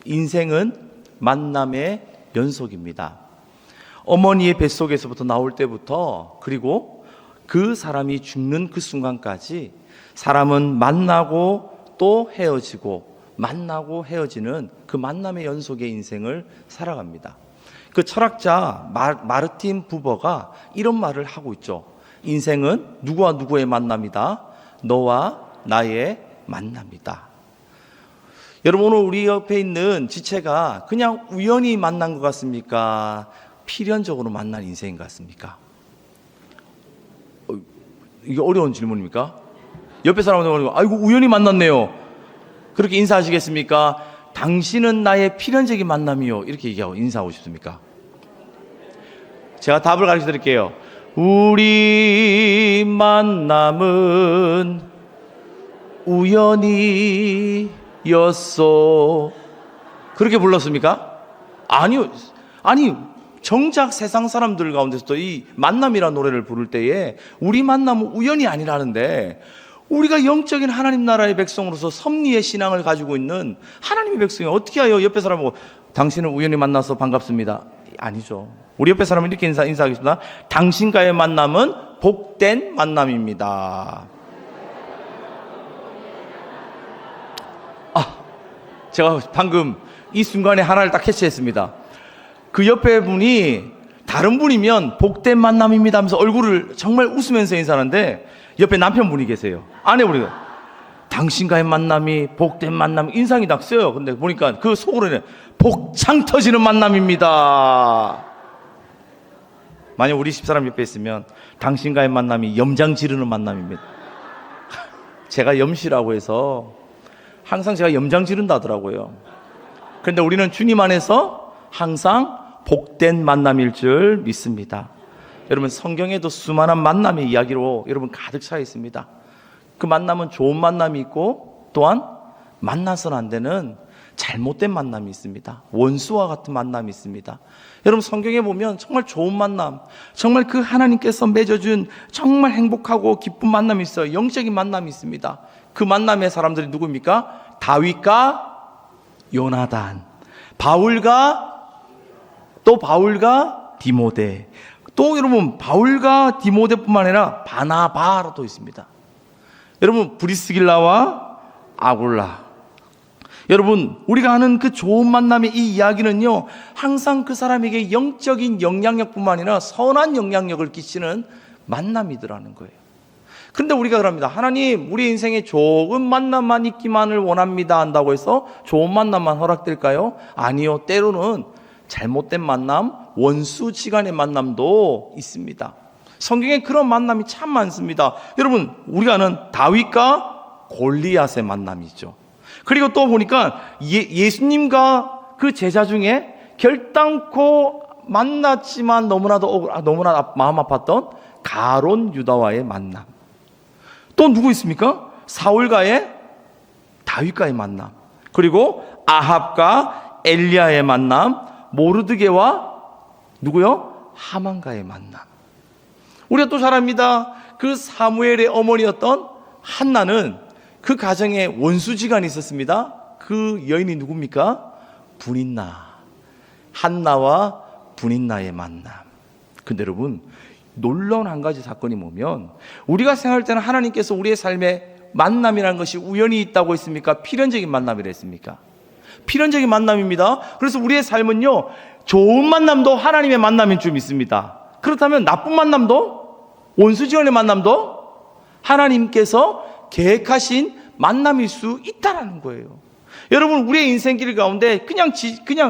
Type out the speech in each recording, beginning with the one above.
인생은 만남의 연속입니다. 어머니의 뱃속에서부터 나올 때부터 그리고 그 사람이 죽는 그 순간까지 사람은 만나고 또 헤어지고 만나고 헤어지는 그 만남의 연속의 인생을 살아갑니다. 그 철학자 마르틴 부버가 이런 말을 하고 있죠. 인생은 누구와 누구의 만남이다. 너와 나의 만남이다. 여러분, 오늘 우리 옆에 있는 지체가 그냥 우연히 만난 것 같습니까? 필연적으로 만난 인생인 것 같습니까? 이게 어려운 질문입니까? 옆에 사람한테 아이고 우연히 만났네요. 그렇게 인사하시겠습니까? 당신은 나의 필연적인 만남이요. 이렇게 얘기하고 인사하고 싶습니까? 제가 답을 가르쳐 드릴게요. 우리 만남은 우연이었소. 그렇게 불렀습니까? 아니요. 아니, 정작 세상 사람들 가운데서도 이 만남이라는 노래를 부를 때에 우리 만남은 우연이 아니라는데, 우리가 영적인 하나님 나라의 백성으로서 섭리의 신앙을 가지고 있는 하나님의 백성이 어떻게 하여 옆에 사람 보고 당신을 우연히 만나서 반갑습니다. 아니죠. 우리 옆에 사람은 이렇게 인사하겠습니다. 당신과의 만남은 복된 만남입니다. 제가 방금 이 순간에 하나를 딱 캐치했습니다. 그 옆에 분이 다른 분이면 복된 만남입니다 하면서 얼굴을 정말 웃으면서 인사하는데 옆에 남편분이 계세요. 아내분이 당신과의 만남이 복된 만남, 인상이 딱 써요. 근데 보니까 그 속으로는 복창 터지는 만남입니다. 만약 우리 집사람 옆에 있으면 당신과의 만남이 염장 지르는 만남입니다. 제가 염시라고 해서 항상 제가 염장 지른다 하더라고요. 그런데 우리는 주님 안에서 항상 복된 만남일 줄 믿습니다. 여러분, 성경에도 수많은 만남의 이야기로 여러분 가득 차 있습니다. 그 만남은 좋은 만남이 있고 또한 만나서는 안 되는 잘못된 만남이 있습니다. 원수와 같은 만남이 있습니다. 여러분, 성경에 보면 정말 좋은 만남, 정말 그 하나님께서 맺어준 정말 행복하고 기쁜 만남이 있어요. 영적인 만남이 있습니다. 그 만남의 사람들이 누구입니까? 다윗과 요나단, 바울과 디모데, 또 여러분 바울과 디모데뿐만 아니라 바나바도 있습니다. 여러분, 브리스길라와 아굴라. 여러분, 우리가 아는 그 좋은 만남의 이 이야기는요, 항상 그 사람에게 영적인 영향력뿐만 아니라 선한 영향력을 끼치는 만남이더라는 거예요. 그런데 우리가 그럽니다. 하나님, 우리 인생에 좋은 만남만 있기만을 원합니다 한다고 해서 좋은 만남만 허락될까요? 아니요. 때로는 잘못된 만남, 원수지간의 만남도 있습니다. 성경에 그런 만남이 참 많습니다. 여러분, 우리가 아는 다윗과 골리앗의 만남이죠. 그리고 또 보니까 예수님과 그 제자 중에 결단코 만났지만 너무나 마음 아팠던 가론 유다와의 만남. 또 누구 있습니까? 사울과의 다윗과의 만남. 그리고 아합과 엘리야의 만남. 모르드게와 누구요? 하만과의 만남. 우리가 또 잘 압니다. 그 사무엘의 어머니였던 한나는 그 가정에 원수지간이 있었습니다. 그 여인이 누굽니까? 분인나. 한나와 분인나의 만남. 근데 여러분, 놀라운 한 가지 사건이 뭐면, 우리가 생각할 때는 하나님께서 우리의 삶에 만남이라는 것이 우연히 있다고 했습니까? 필연적인 만남이라 했습니까? 필연적인 만남입니다. 그래서 우리의 삶은요, 좋은 만남도 하나님의 만남인 줄 믿습니다. 그렇다면 나쁜 만남도, 원수지간의 만남도 하나님께서 계획하신 만남일 수 있다는 거예요. 여러분, 우리의 인생길 가운데 그냥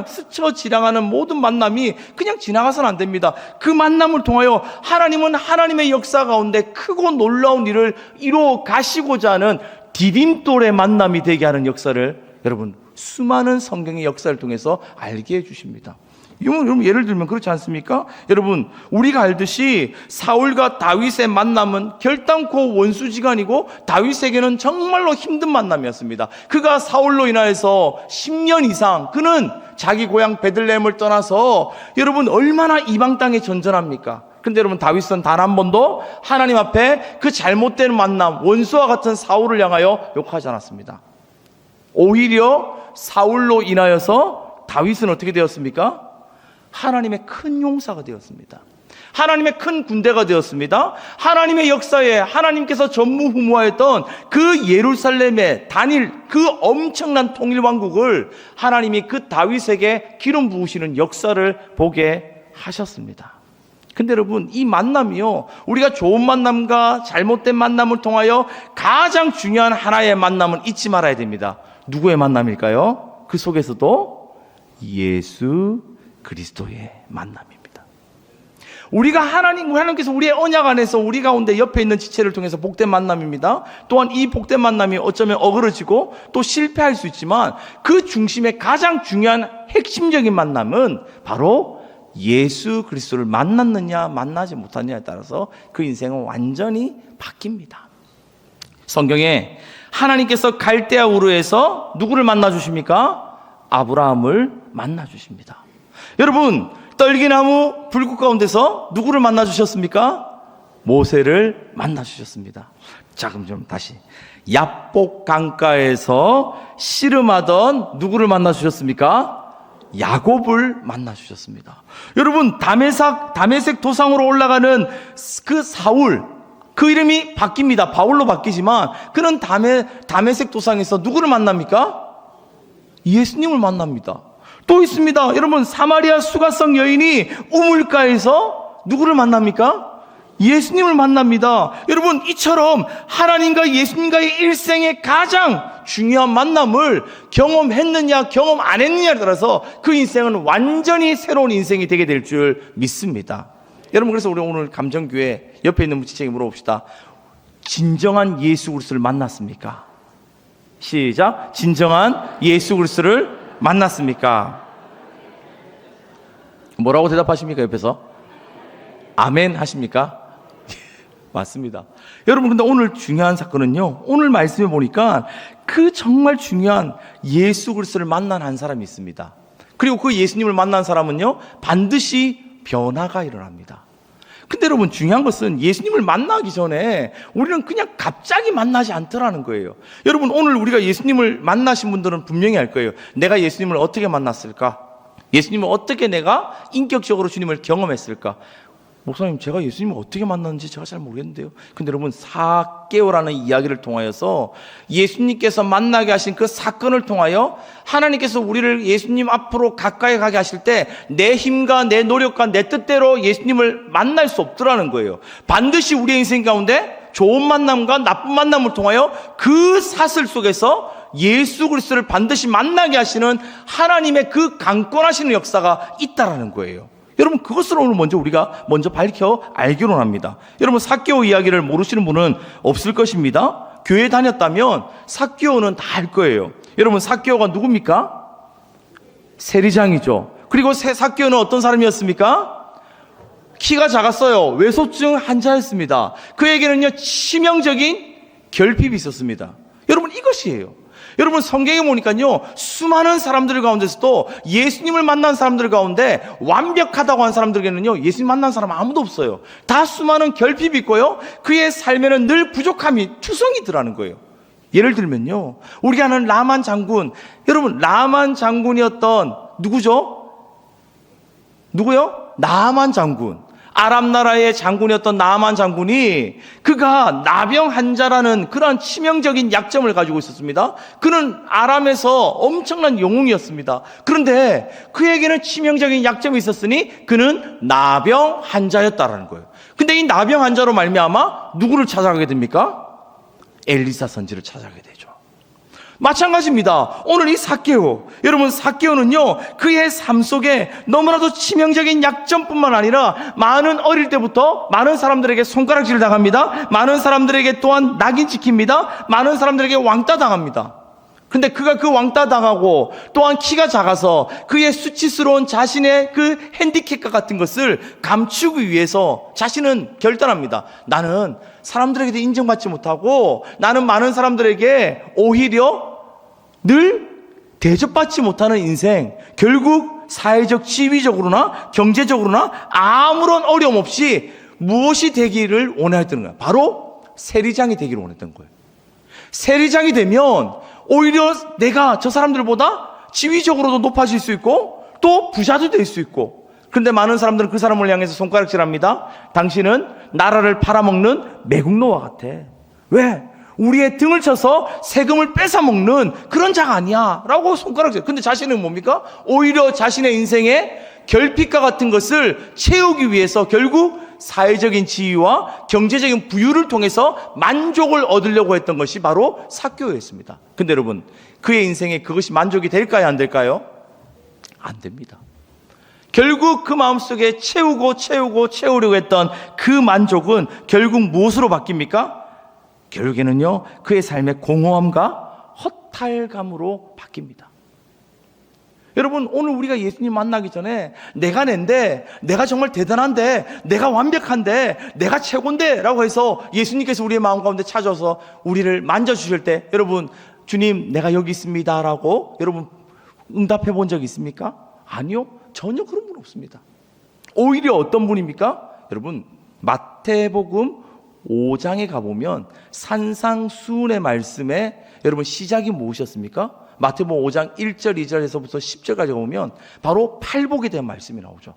스쳐 지나가는 모든 만남이 그냥 지나가서는 안 됩니다. 그 만남을 통하여 하나님은 하나님의 역사 가운데 크고 놀라운 일을 이루어 가시고자 하는 디딤돌의 만남이 되게 하는 역사를 여러분 수많은 성경의 역사를 통해서 알게 해주십니다. 여러분, 예를 들면 그렇지 않습니까? 여러분, 우리가 알듯이 사울과 다윗의 만남은 결단코 원수지간이고 다윗에게는 정말로 힘든 만남이었습니다. 그가 사울로 인하여서 10년 이상 그는 자기 고향 베들레헴을 떠나서 여러분 얼마나 이방 땅에 전전합니까? 근데 여러분, 다윗은 단 한 번도 하나님 앞에 그 잘못된 만남, 원수와 같은 사울을 향하여 욕하지 않았습니다. 오히려 사울로 인하여서 다윗은 어떻게 되었습니까? 하나님의 큰 용사가 되었습니다. 하나님의 큰 군대가 되었습니다. 하나님의 역사에 하나님께서 전무후무하였던 그 예루살렘의 단일 그 엄청난 통일왕국을 하나님이 그 다윗에게 기름 부으시는 역사를 보게 하셨습니다. 근데 여러분, 이 만남이요, 우리가 좋은 만남과 잘못된 만남을 통하여 가장 중요한 하나의 만남은 잊지 말아야 됩니다. 누구의 만남일까요? 그 속에서도 예수 그리스도의 만남입니다. 우리가 하나님께서 우리의 언약 안에서 우리 가운데 옆에 있는 지체를 통해서 복된 만남입니다. 또한 이 복된 만남이 어쩌면 어그러지고 또 실패할 수 있지만 그 중심의 가장 중요한 핵심적인 만남은 바로 예수 그리스도를 만났느냐 만나지 못하느냐에 따라서 그 인생은 완전히 바뀝니다. 성경에 하나님께서 갈대아 우르에서 누구를 만나 주십니까? 아브라함을 만나 주십니다. 여러분, 떨기나무 불꽃 가운데서 누구를 만나 주셨습니까? 모세를 만나 주셨습니다. 자, 그럼 좀 다시. 야복 강가에서 씨름하던 누구를 만나 주셨습니까? 야곱을 만나 주셨습니다. 여러분, 다메섹 도상으로 올라가는 그 사울, 그 이름이 바뀝니다. 바울로 바뀌지만 그는 다메섹 도상에서 누구를 만납니까? 예수님을 만납니다. 또 있습니다. 여러분, 사마리아 수가성 여인이 우물가에서 누구를 만납니까? 예수님을 만납니다. 여러분, 이처럼 하나님과 예수님과의 일생의 가장 중요한 만남을 경험했느냐 경험 안 했느냐에 따라서 그 인생은 완전히 새로운 인생이 되게 될 줄 믿습니다. 여러분, 그래서 우리 오늘 감정교회 옆에 있는 지체에게 물어봅시다. 진정한 예수 그리스도를 만났습니까? 시작. 진정한 예수 그리스도를 만났습니까? 뭐라고 대답하십니까? 옆에서 아멘 하십니까? 맞습니다. 여러분, 근데 오늘 중요한 사건은요, 오늘 말씀해 보니까 그 정말 중요한 예수 그리스도를 만난 한 사람이 있습니다. 그리고 그 예수님을 만난 사람은요, 반드시 변화가 일어납니다. 근데 여러분, 중요한 것은 예수님을 만나기 전에 우리는 그냥 갑자기 만나지 않더라는 거예요. 여러분, 오늘 우리가 예수님을 만나신 분들은 분명히 알 거예요. 내가 예수님을 어떻게 만났을까? 예수님을 어떻게 내가 인격적으로 주님을 경험했을까? 목사님, 제가 예수님을 어떻게 만났는지 제가 잘 모르겠는데요. 근데 여러분, 삭개오라는 이야기를 통하여서 예수님께서 만나게 하신 그 사건을 통하여 하나님께서 우리를 예수님 앞으로 가까이 가게 하실 때 내 힘과 내 노력과 내 뜻대로 예수님을 만날 수 없더라는 거예요. 반드시 우리의 인생 가운데 좋은 만남과 나쁜 만남을 통하여 그 사슬 속에서 예수 그리스도를 반드시 만나게 하시는 하나님의 그 강권하시는 역사가 있다라는 거예요. 여러분, 그것을 오늘 우리가 먼저 밝혀 알기로 합니다. 여러분, 삭개오 이야기를 모르시는 분은 없을 것입니다. 교회 다녔다면 삭개오는 다 알 거예요. 여러분, 삭개오가 누굽니까? 세리장이죠. 그리고 삭개오는 어떤 사람이었습니까? 키가 작았어요. 외소증 환자였습니다. 그에게는요, 치명적인 결핍이 있었습니다. 여러분, 이것이에요. 여러분, 성경에 보니까요, 수많은 사람들 가운데서도 예수님을 만난 사람들 가운데 완벽하다고 한 사람들에게는요, 예수님 만난 사람 아무도 없어요. 다 수많은 결핍이 있고요, 그의 삶에는 늘 부족함이 투성이더라는 거예요. 예를 들면요, 우리가 아는 라만 장군, 여러분, 라만 장군이었던 누구죠? 누구요? 나아만 장군. 아람 나라의 장군이었던 나아만 장군이 그가 나병 환자라는 그러한 치명적인 약점을 가지고 있었습니다. 그는 아람에서 엄청난 영웅이었습니다. 그런데 그에게는 치명적인 약점이 있었으니 그는 나병 환자였다라는 거예요. 근데 이 나병 환자로 말미암아 누구를 찾아가게 됩니까? 엘리사 선지를 찾아가게 되죠. 마찬가지입니다. 오늘 이 삭개오, 여러분, 삭개오는요, 그의 삶 속에 너무나도 치명적인 약점뿐만 아니라 많은 어릴 때부터 많은 사람들에게 손가락질을 당합니다. 많은 사람들에게 또한 낙인 찍힙니다. 많은 사람들에게 왕따 당합니다. 근데 그가 그 왕따 당하고 또한 키가 작아서 그의 수치스러운 자신의 그 핸디캡과 같은 것을 감추기 위해서 자신은 결단합니다. 나는 사람들에게도 인정받지 못하고 나는 많은 사람들에게 오히려 늘 대접받지 못하는 인생, 결국 사회적 지위적으로나 경제적으로나 아무런 어려움 없이 무엇이 되기를 원했던 거예요? 바로 세리장이 되기를 원했던 거예요. 세리장이 되면 오히려 내가 저 사람들보다 지위적으로도 높아질 수 있고 또 부자도 될 수 있고. 그런데 많은 사람들은 그 사람을 향해서 손가락질합니다. 당신은 나라를 팔아먹는 매국노와 같아. 왜? 우리의 등을 쳐서 세금을 뺏어먹는 그런 자가 아니야 라고 손가락질. 근데 자신은 뭡니까? 오히려 자신의 인생의 결핍과 같은 것을 채우기 위해서 결국 사회적인 지위와 경제적인 부유를 통해서 만족을 얻으려고 했던 것이 바로 삭개오였습니다. 근데 여러분, 그의 인생에 그것이 만족이 될까요? 안 될까요? 안 됩니다. 결국 그 마음속에 채우려고 했던 그 만족은 결국 무엇으로 바뀝니까? 결국에는요, 그의 삶의 공허함과 허탈감으로 바뀝니다. 여러분, 오늘 우리가 예수님 만나기 전에 내가 낸데, 내가 정말 대단한데, 내가 완벽한데, 내가 최고인데 라고 해서 예수님께서 우리의 마음 가운데 찾아서 우리를 만져주실 때, 여러분, 주님 내가 여기 있습니다 라고 여러분 응답해 본 적 있습니까? 아니요, 전혀 그런 분 없습니다. 오히려 어떤 분입니까? 여러분, 마태복음 5장에 가보면 산상수훈의 말씀에 여러분 시작이 무엇이었습니까? 마태복음 5장 1절 2절에서부터 10절까지 보면 바로 팔복에 대한 말씀이 나오죠.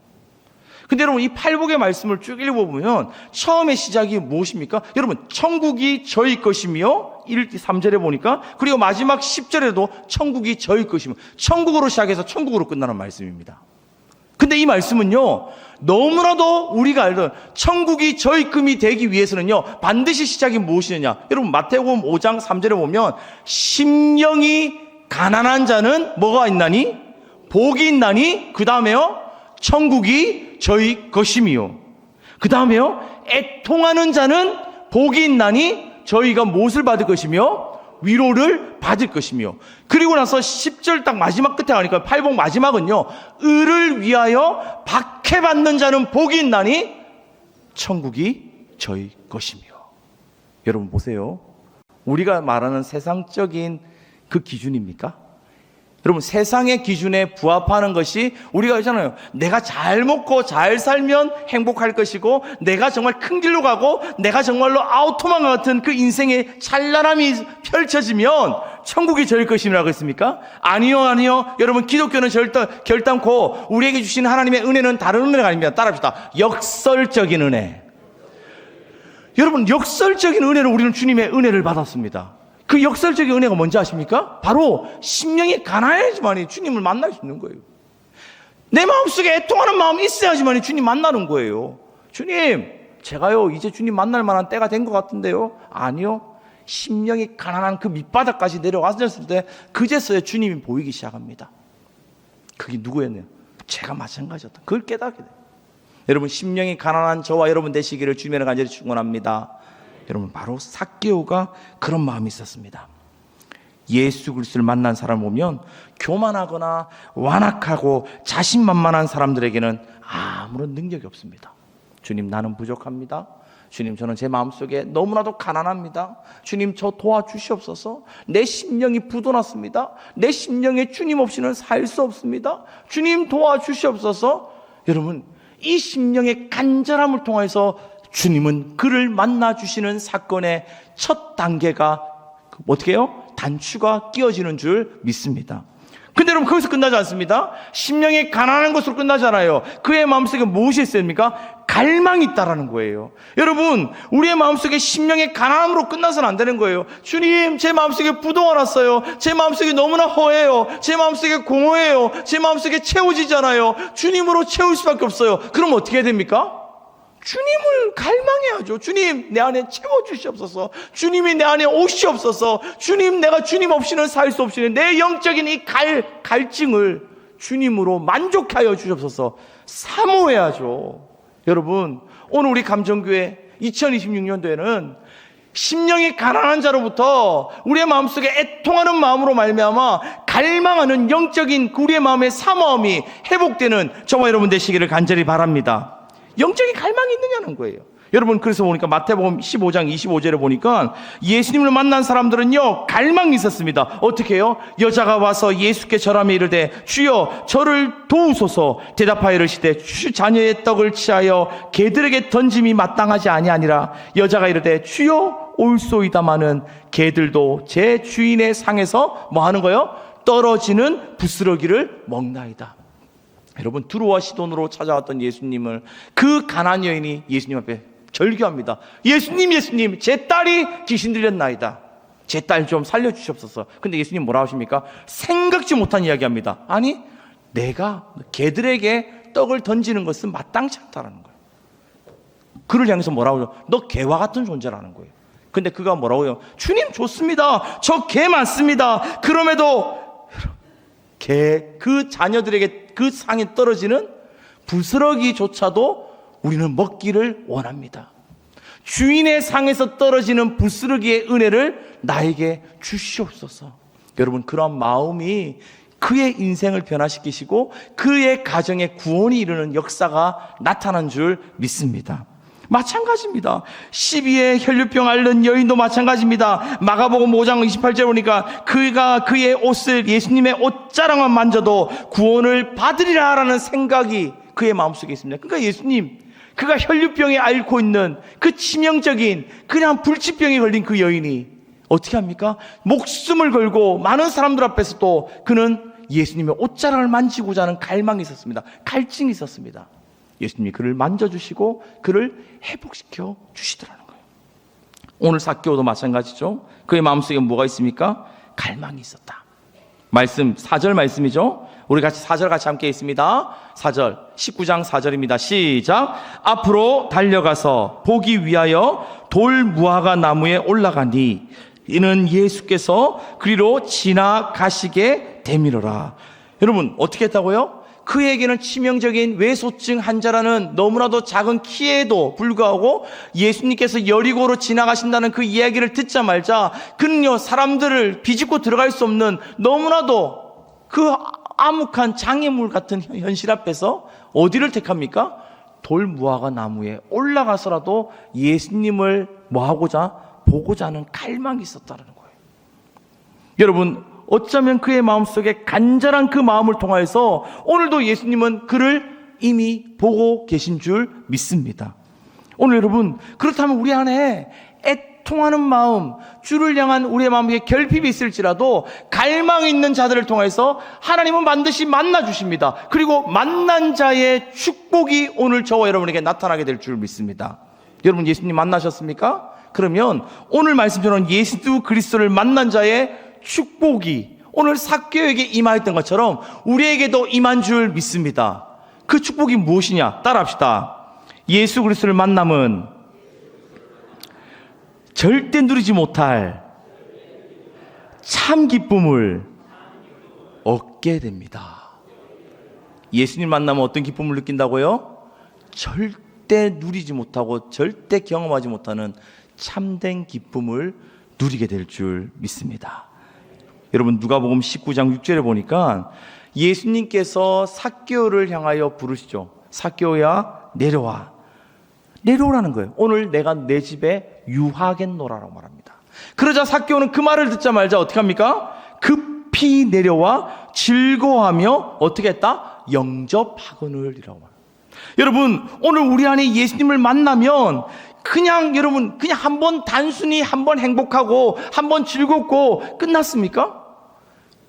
근데 여러분, 이 팔복의 말씀을 쭉 읽어보면 처음에 시작이 무엇입니까? 여러분, 천국이 저희 것이며 3절에 보니까, 그리고 마지막 10절에도 천국이 저희 것이며, 천국으로 시작해서 천국으로 끝나는 말씀입니다. 근데 이 말씀은요, 너무나도 우리가 알던 천국이 저희 금이 되기 위해서는요, 반드시 시작이 무엇이냐? 여러분, 마태복음 5장 3절에 보면 심령이 가난한 자는 뭐가 있나니? 복이 있나니? 그 다음에요, 천국이 저희 것이미요. 그 다음에요, 애통하는 자는 복이 있나니? 저희가 무엇을 받을 것이며? 위로를 받을 것이며. 그리고 나서 10절 딱 마지막 끝에 가니까 팔복 마지막은요, 의를 위하여 박해받는 자는 복이 있나니? 천국이 저희 것이며. 여러분 보세요, 우리가 말하는 세상적인 그 기준입니까? 여러분, 세상의 기준에 부합하는 것이, 우리가 있잖아요, 내가 잘 먹고 잘 살면 행복할 것이고, 내가 정말 큰 길로 가고, 내가 정말로 아우토만 같은 그 인생의 찬란함이 펼쳐지면 천국이 저일 것이라고 했습니까? 아니요. 여러분, 기독교는 결단코 우리에게 주신 하나님의 은혜는 다른 은혜가 아닙니다. 따라합시다. 역설적인 은혜. 여러분, 역설적인 은혜를, 우리는 주님의 은혜를 받았습니다. 그 역설적인 은혜가 뭔지 아십니까? 바로 심령이 가난해야지만 주님을 만날 수 있는 거예요. 내 마음속에 애통하는 마음이 있어야지만 주님 만나는 거예요. 주님, 제가요 이제 주님 만날 만한 때가 된 것 같은데요. 아니요, 심령이 가난한 그 밑바닥까지 내려왔을 때 그제서야 주님이 보이기 시작합니다. 그게 누구였나요? 제가 마찬가지였다. 그걸 깨닫게 돼요. 여러분, 심령이 가난한 저와 여러분 되시기를 주님의 간절히 축원합니다. 여러분, 바로 삭개오가 그런 마음이 있었습니다. 예수 그리스도를 만난 사람을 보면 교만하거나 완악하고 자신만만한 사람들에게는 아무런 능력이 없습니다. 주님, 나는 부족합니다. 주님, 저는 제 마음속에 너무나도 가난합니다. 주님, 저 도와주시옵소서. 내 심령이 부도났습니다. 내 심령에 주님 없이는 살 수 없습니다. 주님, 도와주시옵소서. 여러분, 이 심령의 간절함을 통해서 주님은 그를 만나주시는 사건의 첫 단계가 어떻게 해요? 단추가 끼워지는 줄 믿습니다. 근데 여러분, 거기서 끝나지 않습니다. 심령이 가난한 것으로 끝나지 않아요. 그의 마음속에 무엇이 있습니까? 갈망이 있다라는 거예요. 여러분, 우리의 마음속에 심령의 가난함으로 끝나서는 안 되는 거예요. 주님, 제 마음속에 부도가 났어요. 제 마음속에 너무나 허해요. 제 마음속에 공허해요. 제 마음속에 채워지지 않아요. 주님으로 채울 수밖에 없어요. 그럼 어떻게 해야 됩니까? 주님을 갈망해야죠. 주님, 내 안에 채워주시옵소서. 주님이 내 안에 오시옵소서. 주님, 내가 주님 없이는 살 수 없으니 내 영적인 이 갈증을 주님으로 만족하여 주시옵소서. 사모해야죠. 여러분, 오늘 우리 감정교회 2026년도에는 심령이 가난한 자로부터 우리의 마음속에 애통하는 마음으로 말미암아 갈망하는 영적인 우리의 마음의 사모함이 회복되는 저와 여러분 되시기를 간절히 바랍니다. 영적인 갈망이 있느냐는 거예요. 여러분, 그래서 보니까 마태복음 15장 25절에 보니까 예수님을 만난 사람들은요, 갈망이 있었습니다. 어떻게 해요? 여자가 와서 예수께 절하며 이르되 주여 저를 도우소서. 대답하여 이르시되 주 자녀의 떡을 취하여 개들에게 던짐이 마땅하지 아니하니라. 여자가 이르되 주여 올소이다마는 개들도 제 주인의 상에서 뭐 하는 거예요? 떨어지는 부스러기를 먹나이다. 여러분, 두루와 시돈으로 찾아왔던 예수님을 그 가난한 여인이 예수님 앞에 절규합니다. 예수님, 예수님, 제 딸이 귀신 들렸나이다. 제 딸 좀 살려주시옵소서. 근데 예수님 뭐라 하십니까? 생각지 못한 이야기합니다. 아니, 내가 개들에게 떡을 던지는 것은 마땅치 않다라는 거예요. 그를 향해서 뭐라고 해요? 너 개와 같은 존재라는 거예요. 근데 그가 뭐라고 해요? 주님 좋습니다. 저 개 많습니다. 그럼에도 그 자녀들에게 그 상에 떨어지는 부스러기조차도 우리는 먹기를 원합니다. 주인의 상에서 떨어지는 부스러기의 은혜를 나에게 주시옵소서. 여러분, 그런 마음이 그의 인생을 변화시키시고 그의 가정에 구원이 이르는 역사가 나타난 줄 믿습니다. 마찬가지입니다. 시비에 혈류병 앓는 여인도 마찬가지입니다. 마가복음 5장 28절 보니까 그가 그의 옷을, 예수님의 옷자락만 만져도 구원을 받으리라라는 생각이 그의 마음속에 있습니다. 그러니까 예수님, 그가 혈류병에 앓고 있는 그 치명적인 그냥 불치병에 걸린 그 여인이 어떻게 합니까? 목숨을 걸고 많은 사람들 앞에서도 그는 예수님의 옷자락을 만지고자 하는 갈망이 있었습니다. 갈증이 있었습니다. 예수님이 그를 만져주시고 그를 회복시켜 주시더라는 거예요. 오늘 삭개오도 마찬가지죠. 그의 마음속에 뭐가 있습니까? 갈망이 있었다. 말씀, 4절 말씀이죠. 우리 같이 4절 같이 함께 있습니다. 4절, 19장 4절입니다. 시작. 앞으로 달려가서 보기 위하여 돌 무화과 나무에 올라가니 이는 예수께서 그리로 지나가시게 되밀어라. 여러분, 어떻게 했다고요? 그에게는 치명적인 외소증 환자라는 너무나도 작은 키에도 불구하고 예수님께서 여리고로 지나가신다는 그 이야기를 듣자마자 그는요, 사람들을 비집고 들어갈 수 없는 너무나도 그 암흑한 장애물 같은 현실 앞에서 어디를 택합니까? 돌무화과 나무에 올라가서라도 예수님을 보고자 하는 갈망이 있었다는 거예요. 여러분, 어쩌면 그의 마음속에 간절한 그 마음을 통하여서 오늘도 예수님은 그를 이미 보고 계신 줄 믿습니다. 오늘 여러분, 그렇다면 우리 안에 애통하는 마음, 주를 향한 우리의 마음에 결핍이 있을지라도 갈망이 있는 자들을 통해서 하나님은 반드시 만나주십니다. 그리고 만난 자의 축복이 오늘 저와 여러분에게 나타나게 될 줄 믿습니다. 여러분, 예수님 만나셨습니까? 그러면 오늘 말씀처럼 예수 그리스도를 만난 자의 축복이 오늘 삭개오에게 임하였던 것처럼 우리에게도 임한 줄 믿습니다. 그 축복이 무엇이냐? 따라합시다. 예수 그리스도를 만남은 절대 누리지 못할 참 기쁨을 얻게 됩니다. 예수님 만나면 어떤 기쁨을 느낀다고요? 절대 누리지 못하고 절대 경험하지 못하는 참된 기쁨을 누리게 될 줄 믿습니다. 여러분, 누가복음 19장 6절에 보니까 예수님께서 삭개오를 향하여 부르시죠. 삭개오야, 내려와. 내려오라는 거예요. 오늘 내가 내 집에 유하겠노라라고 말합니다. 그러자 삭개오는 그 말을 듣자마자 어떻게 합니까? 급히 내려와 즐거워하며 어떻게 했다? 영접하거늘이라고 말합니다. 여러분, 오늘 우리 안에 예수님을 만나면 그냥 단순히 한 번 행복하고 한 번 즐겁고 끝났습니까?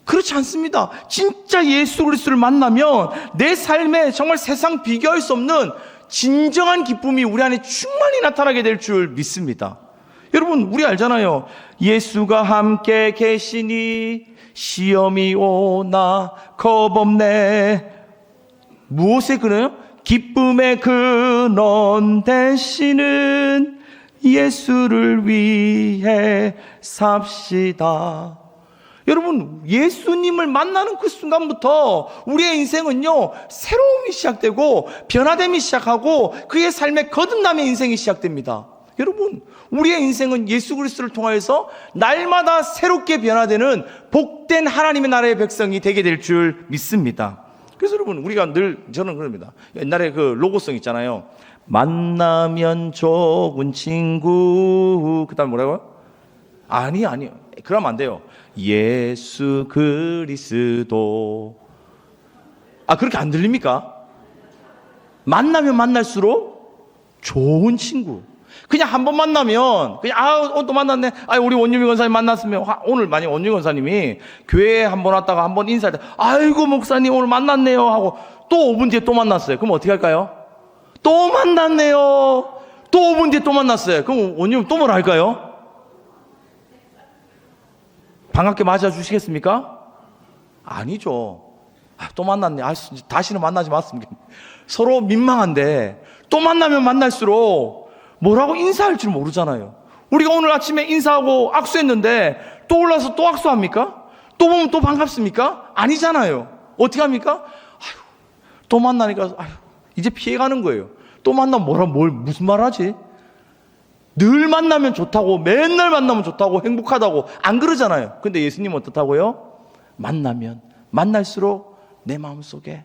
그렇지 않습니다. 진짜 예수 그리스도를 만나면 내 삶에 정말 세상 비교할 수 없는 진정한 기쁨이 우리 안에 충만히 나타나게 될 줄 믿습니다. 여러분, 우리 알잖아요. 예수가 함께 계시니 시험이 오나 겁없네. 무엇에 그래요? 기쁨의 근원 되시는 예수를 위해 삽시다. 여러분, 예수님을 만나는 그 순간부터 우리의 인생은요, 새로움이 시작되고 변화됨이 시작하고 그의 삶의 거듭남의 인생이 시작됩니다. 여러분, 우리의 인생은 예수 그리스도를 통하여서 날마다 새롭게 변화되는 복된 하나님의 나라의 백성이 되게 될 줄 믿습니다. 그래서 여러분, 우리가 저는 그럽니다. 옛날에 그 로고송 있잖아요. 만나면 좋은 친구. 그 다음 뭐라고요? 아니요. 그러면 안 돼요. 예수 그리스도. 그렇게 안 들립니까? 만나면 만날수록 좋은 친구. 그냥 한 번 만나면 그냥 또 만났네. 우리 원유미 권사님 만났으면 오늘 만약 원유미 권사님이 교회에 한 번 왔다가 한 번 인사할 때 아이고 목사님 오늘 만났네요 하고 또 5분 뒤에 또 만났어요. 그럼 어떻게 할까요? 또 만났네요. 또 5분 뒤에 또 만났어요. 그럼 원유미 또 뭐라 할까요? 반갑게 맞아주시겠습니까? 아니죠. 또 만났네. 다시는 만나지 마습니다. 서로 민망한데 또 만나면 만날수록 뭐라고 인사할 줄 모르잖아요. 우리가 오늘 아침에 인사하고 악수했는데 또 올라서 또 악수합니까? 또 보면 또 반갑습니까? 아니잖아요. 어떻게 합니까? 또 만나니까 이제 피해가는 거예요. 또 만나면 무슨 말 하지? 늘 만나면 좋다고, 맨날 만나면 좋다고, 행복하다고 안 그러잖아요. 근데 예수님은 어떻다고요? 만나면 만날수록 내 마음속에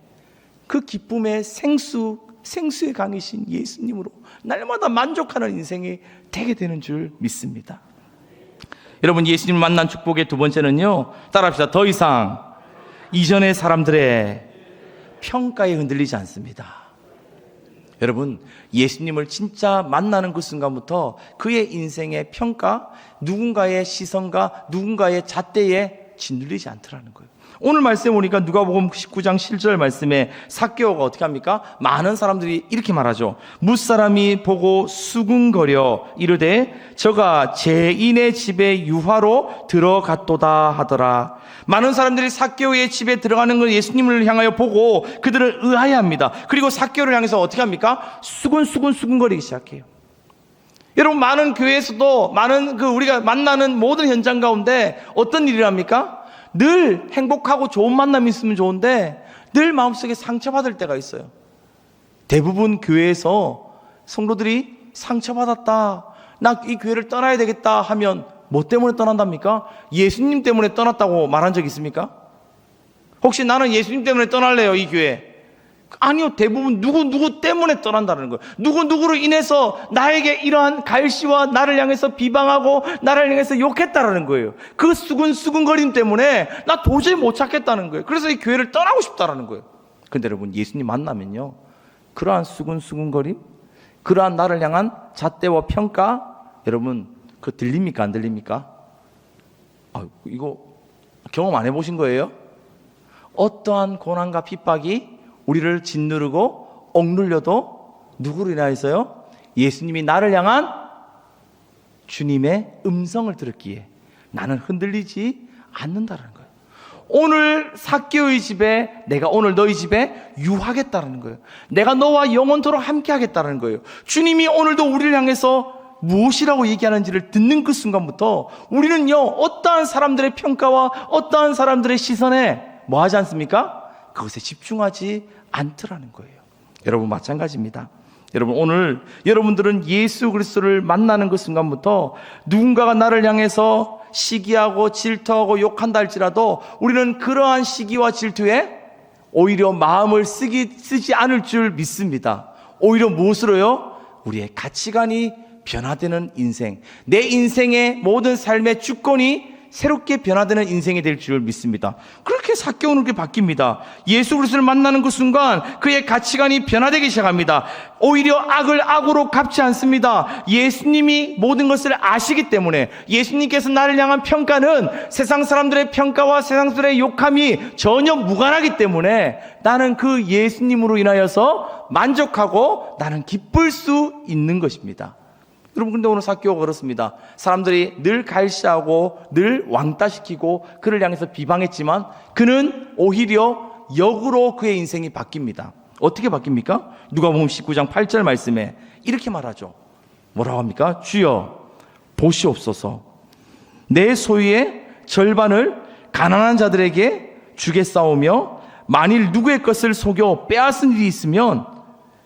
그 기쁨의 생수의 강이신 예수님으로 날마다 만족하는 인생이 되게 되는 줄 믿습니다. 여러분, 예수님을 만난 축복의 두 번째는요, 따라합시다. 더 이상 이전의 사람들의 평가에 흔들리지 않습니다. 여러분, 예수님을 진짜 만나는 그 순간부터 그의 인생의 평가, 누군가의 시선과 누군가의 잣대에 짓눌리지 않더라는 거예요. 오늘 말씀에 보니까 누가복음 19장 7절 말씀에 삭개오가 어떻게 합니까? 많은 사람들이 이렇게 말하죠. 무사람이 보고 수군거려 이르되 저가 죄인의 집에 유화로 들어갔도다 하더라. 많은 사람들이 삭개오의 집에 들어가는 걸 예수님을 향하여 보고 그들을 의아해합니다. 그리고 삭개오를 향해서 어떻게 합니까? 수군거리기 시작해요. 여러분, 많은 교회에서도 많은 우리가 만나는 모든 현장 가운데 어떤 일을 합니까? 늘 행복하고 좋은 만남이 있으면 좋은데 늘 마음속에 상처받을 때가 있어요. 대부분 교회에서 성도들이 상처받았다, 나 이 교회를 떠나야 되겠다 하면 뭐 때문에 떠난답니까? 예수님 때문에 떠났다고 말한 적 있습니까? 혹시 나는 예수님 때문에 떠날래요, 이 교회? 아니요. 대부분 누구 때문에 떠난다는 거예요. 누구로 인해서 나에게 이러한 갈시와 나를 향해서 비방하고 나를 향해서 욕했다라는 거예요. 그 수군거림 때문에 나 도저히 못 찾겠다는 거예요. 그래서 이 교회를 떠나고 싶다라는 거예요. 근데 여러분, 예수님 만나면요, 그러한 수군거림, 그러한 나를 향한 잣대와 평가, 여러분 그거 들립니까? 안 들립니까? 이거 경험 안 해보신 거예요? 어떠한 고난과 핍박이 우리를 짓누르고 억눌려도 누구로 인하여서요? 예수님이 나를 향한 주님의 음성을 들었기에 나는 흔들리지 않는다는 거예요. 오늘 삭개오의 집에 내가 오늘 너희 집에 유하겠다는 거예요. 내가 너와 영원토록 함께 하겠다는 거예요. 주님이 오늘도 우리를 향해서 무엇이라고 얘기하는지를 듣는 그 순간부터 우리는요, 어떠한 사람들의 평가와 어떠한 사람들의 시선에 뭐 하지 않습니까? 그것에 집중하지 않더라는 거예요. 여러분, 마찬가지입니다. 여러분, 오늘 여러분들은 예수 그리스도를 만나는 그 순간부터 누군가가 나를 향해서 시기하고 질투하고 욕한다 할지라도 우리는 그러한 시기와 질투에 오히려 마음을 쓰지 않을 줄 믿습니다. 오히려 무엇으로요? 우리의 가치관이 변화되는 인생, 내 인생의 모든 삶의 주권이 새롭게 변화되는 인생이 될 줄 믿습니다. 그렇게 삭개오는 게 바뀝니다. 예수 그리스도를 만나는 그 순간 그의 가치관이 변화되기 시작합니다. 오히려 악을 악으로 갚지 않습니다. 예수님이 모든 것을 아시기 때문에, 예수님께서 나를 향한 평가는 세상 사람들의 평가와 세상 사람들의 욕함이 전혀 무관하기 때문에 나는 그 예수님으로 인하여서 만족하고 나는 기쁠 수 있는 것입니다. 여러분, 근데 오늘 삭개오가 그렇습니다. 사람들이 늘 갈시하고 늘 왕따시키고 그를 향해서 비방했지만 그는 오히려 역으로 그의 인생이 바뀝니다. 어떻게 바뀝니까? 누가복음 19장 8절 말씀에 이렇게 말하죠. 뭐라고 합니까? 주여 보시옵소서, 내 소유의 절반을 가난한 자들에게 주겠사오며 만일 누구의 것을 속여 빼앗은 일이 있으면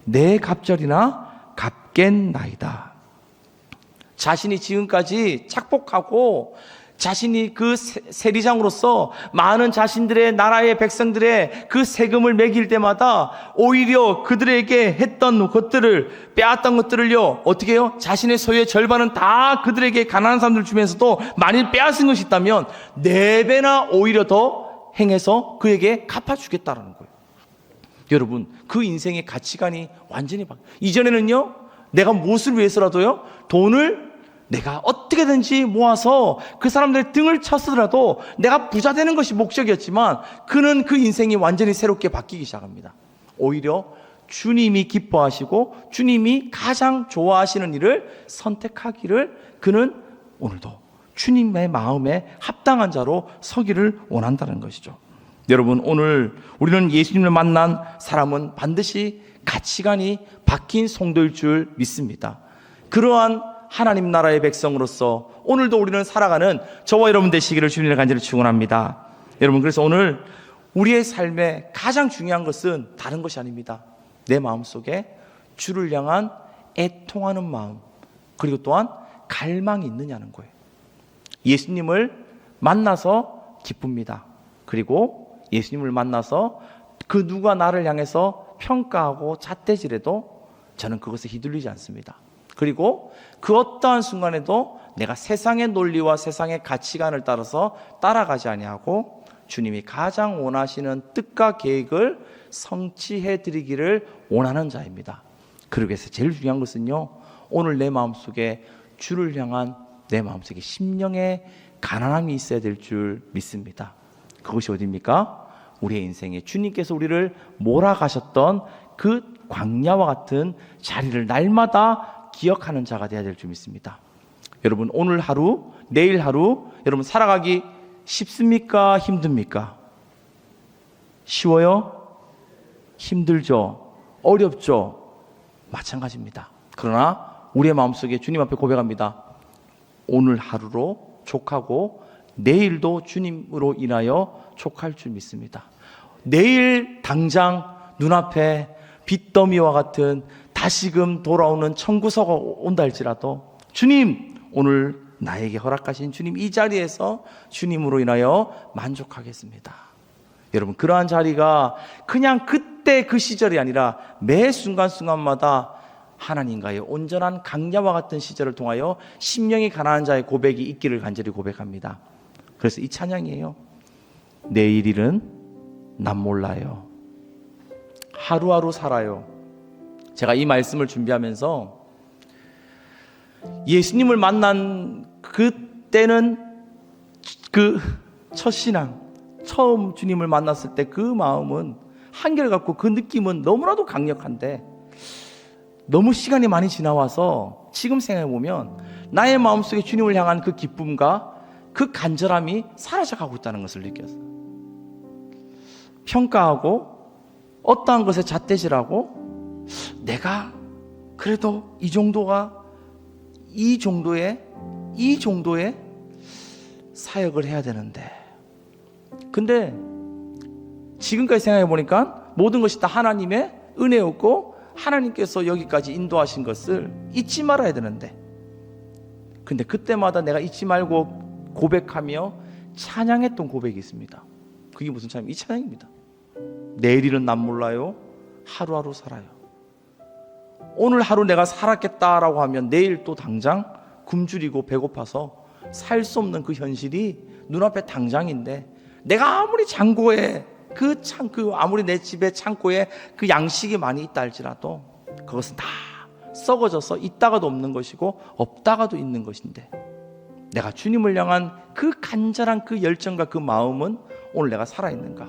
내 갑절이나 갚겠나이다. 자신이 지금까지 착복하고 자신이 그 세리장으로서 많은 자신들의 나라의 백성들의 그 세금을 매길 때마다 오히려 그들에게 했던 것들을, 빼앗던 것들을요, 어떻게 해요? 자신의 소유의 절반은 다 그들에게 가난한 사람들 주면서도 만일 빼앗은 것이 있다면 4배나 오히려 더 행해서 그에게 갚아주겠다는 거예요. 여러분, 그 인생의 가치관이 완전히 바뀌어요. 이전에는요, 내가 무엇을 위해서라도요, 돈을 내가 어떻게든지 모아서 그 사람들의 등을 쳤으더라도 내가 부자 되는 것이 목적이었지만, 그는 그 인생이 완전히 새롭게 바뀌기 시작합니다. 오히려 주님이 기뻐하시고 주님이 가장 좋아하시는 일을 선택하기를 그는 오늘도 주님의 마음에 합당한 자로 서기를 원한다는 것이죠. 여러분, 오늘 우리는 예수님을 만난 사람은 반드시 가치관이 바뀐 성도일 줄 믿습니다. 그러한 하나님 나라의 백성으로서 오늘도 우리는 살아가는 저와 여러분 되시기를 주님을 간절히 축원합니다. 여러분, 그래서 오늘 우리의 삶에 가장 중요한 것은 다른 것이 아닙니다. 내 마음속에 주를 향한 애통하는 마음, 그리고 또한 갈망이 있느냐는 거예요. 예수님을 만나서 기쁩니다. 그리고 예수님을 만나서 그 누가 나를 향해서 평가하고 잣대질해도 저는 그것에 휘둘리지 않습니다. 그리고 그 어떠한 순간에도 내가 세상의 논리와 세상의 가치관을 따라서 따라가지 아니하고 주님이 가장 원하시는 뜻과 계획을 성취해 드리기를 원하는 자입니다. 그러기 위해서 제일 중요한 것은요, 오늘 내 마음속에 주를 향한 내 마음속에 심령의 가난함이 있어야 될 줄 믿습니다. 그것이 어디입니까? 우리의 인생에 주님께서 우리를 몰아가셨던 그 광야와 같은 자리를 날마다 기억하는 자가 되어야 될 줄 믿습니다. 여러분, 오늘 하루, 내일 하루 여러분 살아가기 쉽습니까? 힘듭니까? 쉬워요? 힘들죠? 어렵죠? 마찬가지입니다. 그러나 우리의 마음속에 주님 앞에 고백합니다. 오늘 하루로 족하고 내일도 주님으로 인하여 족할 줄 믿습니다. 내일 당장 눈앞에 빚더미와 같은 다시금 돌아오는 청구서가 온다 할지라도 주님, 오늘 나에게 허락하신 주님 이 자리에서 주님으로 인하여 만족하겠습니다. 여러분, 그러한 자리가 그냥 그때 그 시절이 아니라 매 순간순간마다 하나님과의 온전한 강야와 같은 시절을 통하여 심령이 가난한 자의 고백이 있기를 간절히 고백합니다. 그래서 이 찬양이에요. 내일 일은 난 몰라요. 하루하루 살아요. 제가 이 말씀을 준비하면서 예수님을 만난 그때는 그 첫 신앙, 처음 주님을 만났을 때 그 마음은 한결같고 그 느낌은 너무나도 강력한데 너무 시간이 많이 지나와서 지금 생각해보면 나의 마음속에 주님을 향한 그 기쁨과 그 간절함이 사라져가고 있다는 것을 느꼈어요. 평가하고 어떠한 것에 잣대질하고 내가 그래도 이 정도의 사역을 해야 되는데, 근데 지금까지 생각해 보니까 모든 것이 다 하나님의 은혜였고 하나님께서 여기까지 인도하신 것을 잊지 말아야 되는데, 근데 그때마다 내가 잊지 말고 고백하며 찬양했던 고백이 있습니다. 그게 무슨 찬양? 이 찬양입니다. 내일은 난 몰라요. 하루하루 살아요. 오늘 하루 내가 살았겠다라고 하면 내일 또 당장 굶주리고 배고파서 살 수 없는 그 현실이 눈앞에 당장인데, 내가 아무리 창고에 아무리 내 집에 창고에 그 양식이 많이 있다 할지라도 그것은 다 썩어져서 있다가도 없는 것이고 없다가도 있는 것인데, 내가 주님을 향한 그 간절한 그 열정과 그 마음은 오늘 내가 살아있는가?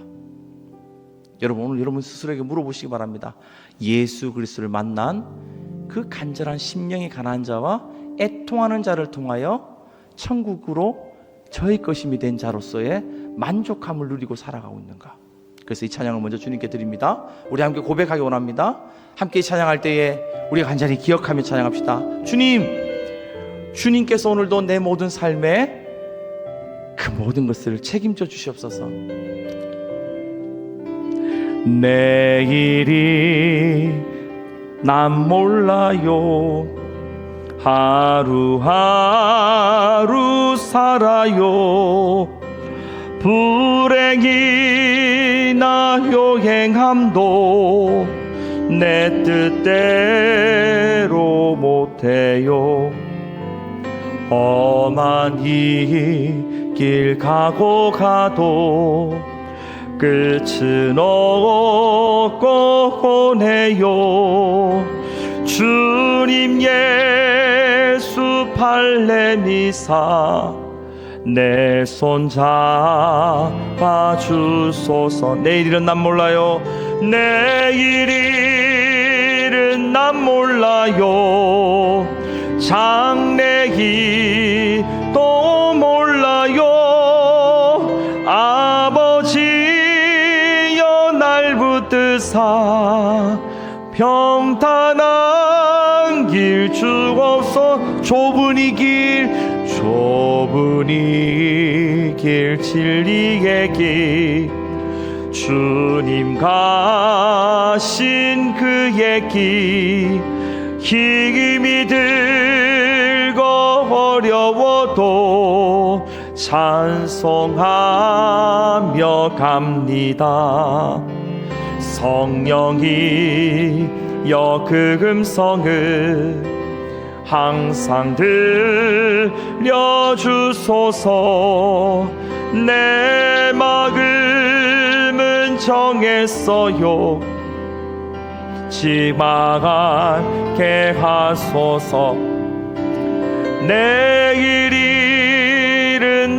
여러분, 오늘 여러분 스스로에게 물어보시기 바랍니다. 예수 그리스도를 만난 그 간절한 심령이 가난한 자와 애통하는 자를 통하여 천국으로 저의 것임이 된 자로서의 만족함을 누리고 살아가고 있는가? 그래서 이 찬양을 먼저 주님께 드립니다. 우리 함께 고백하기 원합니다. 함께 찬양할 때에 우리가 간절히 기억하며 찬양합시다. 주님께서 오늘도 내 모든 삶에 그 모든 것을 책임져 주시옵소서. 내일이 난 몰라요. 하루하루 살아요. 불행이나 요행함도 내 뜻대로 못해요. 험한 이 길 가도 끝은 없고 보내요. 주님 하나님 예수 발레미사 내 손 잡아주소서. 내일은 난 몰라요. 내일은 난 몰라요. 장래이 또 몰라요. 아버지여 날 붙드사 평탄한 길 주옵소서. 좁은 이 길 진리의 길 주님 가신 그의 길 힘이 들고 어려워도 찬송하며 갑니다. 성령이여 그 음성을 항상 들려주소서. 내 마음은 정했어요. 지망하게 하소서. 내일은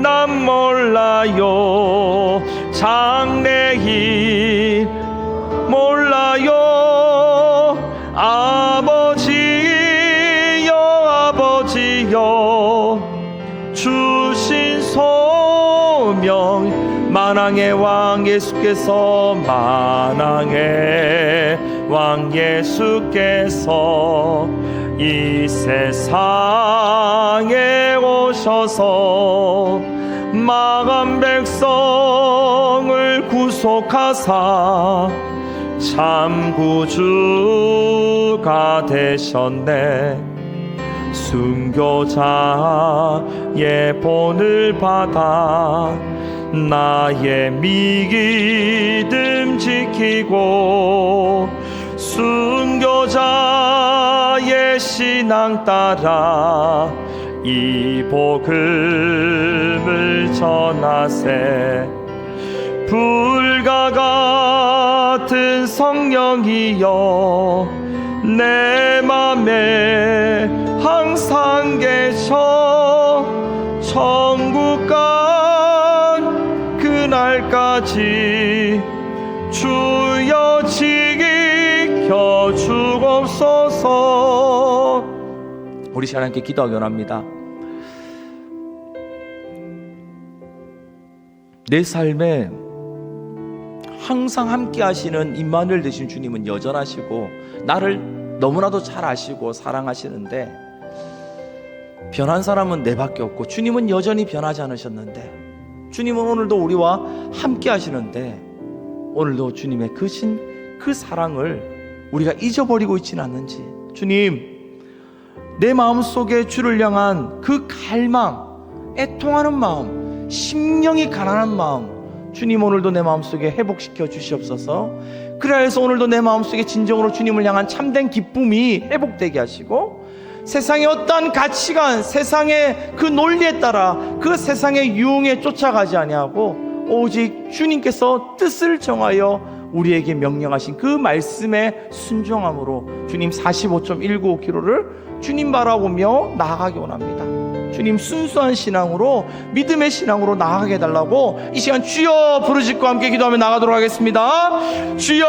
난 몰라요. 장래일 몰라요. 아버지여 주신 소명 만왕의 왕 예수께서 만왕의 왕 예수께서 이 세상에 오셔서 망한 백성을 구속하사 참 구주가 되셨네. 순교자의 본을 받아 나의 믿음 지키고 순교자의 신앙 따라 이 복음을 전하세. 불과 같은 성령이여 내 맘에 항상 계셔. 천국 간 그날까지 주여 지켜 주옵소서. 우리 하나님께 기도하기 원합니다. 내 삶에 항상 함께 하시는 임마누엘 되신 주님은 여전하시고 나를 너무나도 잘 아시고 사랑하시는데 변한 사람은 내밖에 없고 주님은 여전히 변하지 않으셨는데 주님은 오늘도 우리와 함께 하시는데 오늘도 주님의 그 사랑을 우리가 잊어버리고 있지는 않는지. 주님, 내 마음속에 주를 향한 그 갈망, 애통하는 마음, 심령이 가난한 마음 주님 오늘도 내 마음속에 회복시켜 주시옵소서. 그래야 해서 오늘도 내 마음속에 진정으로 주님을 향한 참된 기쁨이 회복되게 하시고 세상의 어떠한 가치관, 세상의 그 논리에 따라 그 세상의 유흥에 쫓아가지 아니하고 오직 주님께서 뜻을 정하여 우리에게 명령하신 그 말씀에 순종함으로 주님 45.195km를 주님 바라보며 나아가기 원합니다. 주님 순수한 신앙으로 믿음의 신앙으로 나아가게 해달라고 이 시간 주여 부르짖고 함께 기도하며 나가도록 하겠습니다. 주여,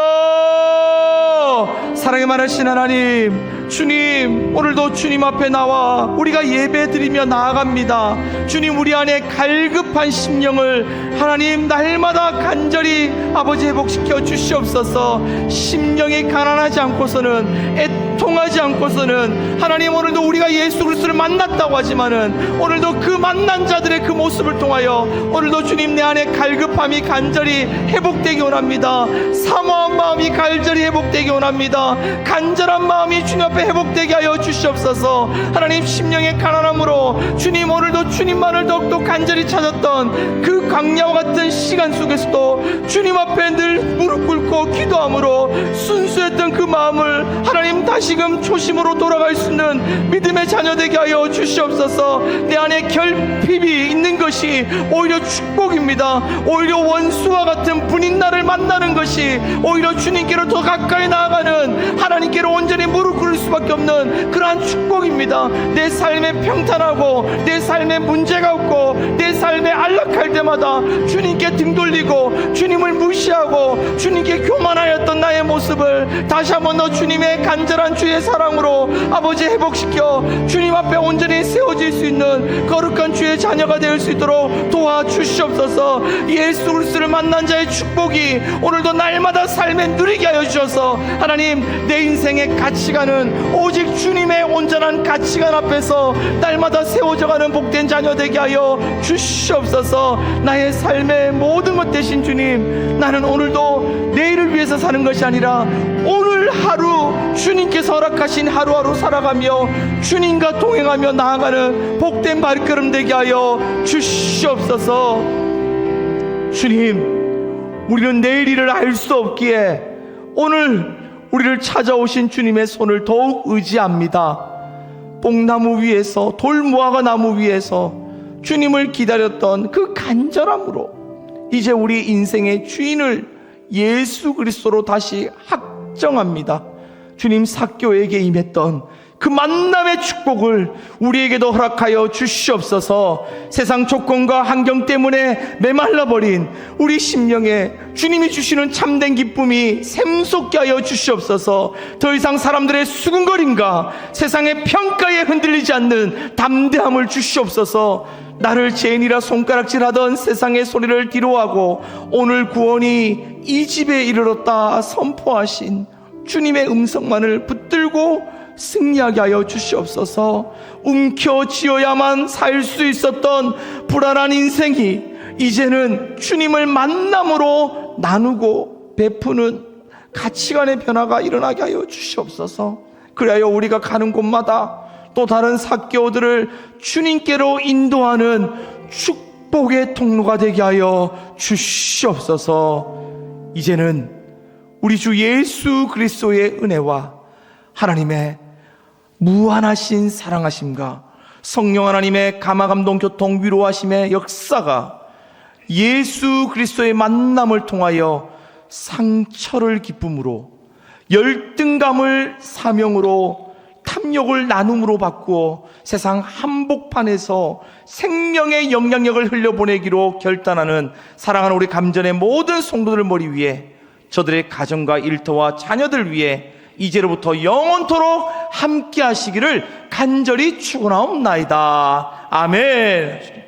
사랑의 많으신 하나님, 주님 오늘도 주님 앞에 나와 우리가 예배 드리며 나아갑니다. 주님, 우리 안에 갈급한 심령을 하나님 날마다 간절히 아버지 회복시켜 주시옵소서. 심령이 가난하지 않고서는 애통하지 않고서는 하나님 오늘도 우리가 예수 그리스도를 만났다고 하지만은 오늘도 그 만난 자들의 그 모습을 통하여 오늘도 주님 내 안에 갈급함이 간절히 회복되기 원합니다. 사모한 마음이 간절히 회복되기 원합니다. 간절한 마음이 주님 앞에 회복되게 하여 주시옵소서. 하나님, 심령의 가난함으로 주님 오늘도 주님만을 더욱더 간절히 찾았던 그 광야와 같은 시간 속에서도 주님 앞에 늘 무릎 꿇고 기도함으로 순수했던 그 마음을 하나님 다시금 초심으로 돌아갈 수 있는 믿음의 자녀 되게 하여 주시옵소서. 내 안에 결핍이 있는 것이 오히려 축복입니다. 오히려 원수와 같은 분인 나를 만나는 것이 오히려 주님께로 더 가까이 나아가는, 하나님께로 온전히 무릎 꿇을 수밖에 수밖에 없는 그러한 축복입니다. 내 삶에 평탄하고 내 삶에 문제가 없고 내 삶에 안락할 때마다 주님께 등 돌리고 주님을 무시하고 주님께 교만하였던 나의 모습을 다시 한번 더 주님의 간절한 주의 사랑으로 아버지 회복시켜 주님 앞에 온전히 세워질 수 있는 거룩한 주의 자녀가 될 수 있도록 도와주시옵소서. 예수 그리스도를 만난 자의 축복이 오늘도 날마다 삶에 누리게 하여 주셔서 하나님, 내 인생의 가치관은 오직 주님의 온전한 가치관 앞에서 날마다 세워져가는 복된 자녀 되게 하여 주시옵소서. 나의 삶의 모든 것 되신 주님, 나는 오늘도 내일을 위해서 사는 것이 아니라 오늘 하루 주님께서 허락하신 하루하루 살아가며 주님과 동행하며 나아가는 복된 발걸음 되게 하여 주시옵소서. 주님, 우리는 내일 일을 알 수 없기에 오늘 우리를 찾아오신 주님의 손을 더욱 의지합니다. 뽕나무 위에서, 돌무화과 나무 위에서 주님을 기다렸던 그 간절함으로 이제 우리 인생의 주인을 예수 그리스도로 다시 확정합니다. 주님, 삭개오에게 임했던 그 만남의 축복을 우리에게도 허락하여 주시옵소서. 세상 조건과 환경 때문에 메말라버린 우리 심령에 주님이 주시는 참된 기쁨이 샘솟게 하여 주시옵소서. 더 이상 사람들의 수군거림과 세상의 평가에 흔들리지 않는 담대함을 주시옵소서. 나를 죄인이라 손가락질하던 세상의 소리를 뒤로하고 오늘 구원이 이 집에 이르렀다 선포하신 주님의 음성만을 붙들고 승리하게 하여 주시옵소서. 움켜쥐어야만 살 수 있었던 불안한 인생이 이제는 주님을 만남으로 나누고 베푸는 가치관의 변화가 일어나게 하여 주시옵소서. 그리하여 우리가 가는 곳마다 또 다른 삭개오들을 주님께로 인도하는 축복의 통로가 되게 하여 주시옵소서. 이제는 우리 주 예수 그리스도의 은혜와 하나님의 무한하신 사랑하심과 성령 하나님의 감화감동 교통 위로하심의 역사가 예수 그리스도의 만남을 통하여 상처를 기쁨으로, 열등감을 사명으로, 탐욕을 나눔으로 바꾸어 세상 한복판에서 생명의 영향력을 흘려보내기로 결단하는 사랑하는 우리 감전의 모든 성도들 머리 위에, 저들의 가정과 일터와 자녀들 위해 이제로부터 영원토록 함께 하시기를 간절히 축원하옵나이다. 아멘.